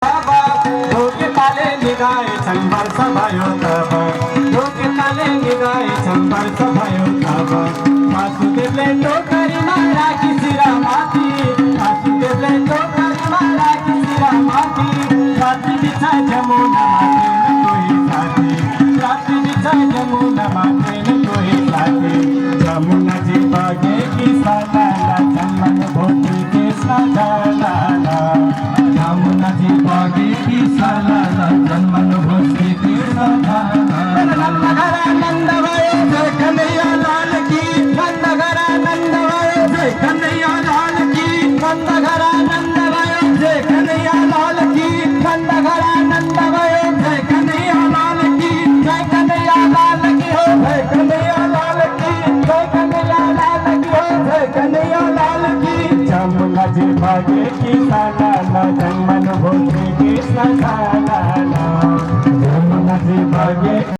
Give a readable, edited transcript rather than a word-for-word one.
डोके ताले निगाए शंभर सभायो तब डोके ताले निगाए शंभर सभायो तब वासुदेवले टोकरी मारा की सिरा माती वासुदेवले टोकरी मारा की सिरा माती रात्रि बिछा जमुना माते न कोई साथी रात्रि बिछा जमुना माते न कोई साथी जमुना जी बागे की साला चमन भोती के साला यमुना जी बागे की साला जन्मन भोती की नंद भयो जय कन्हैया लाल की नंद भयो जय कन्हैया लाल की नंद भयो जय कन्हैया लाल की नंद भयो जय कन्हैया लाल की जय कन्हैया लाल की हो जय कन्हैया लाल की जय कन्हैया लाल की हो जय कन्हैया लाल की जमुना जी भागे की साला जन्मन भोती की साला जमुना जी भागे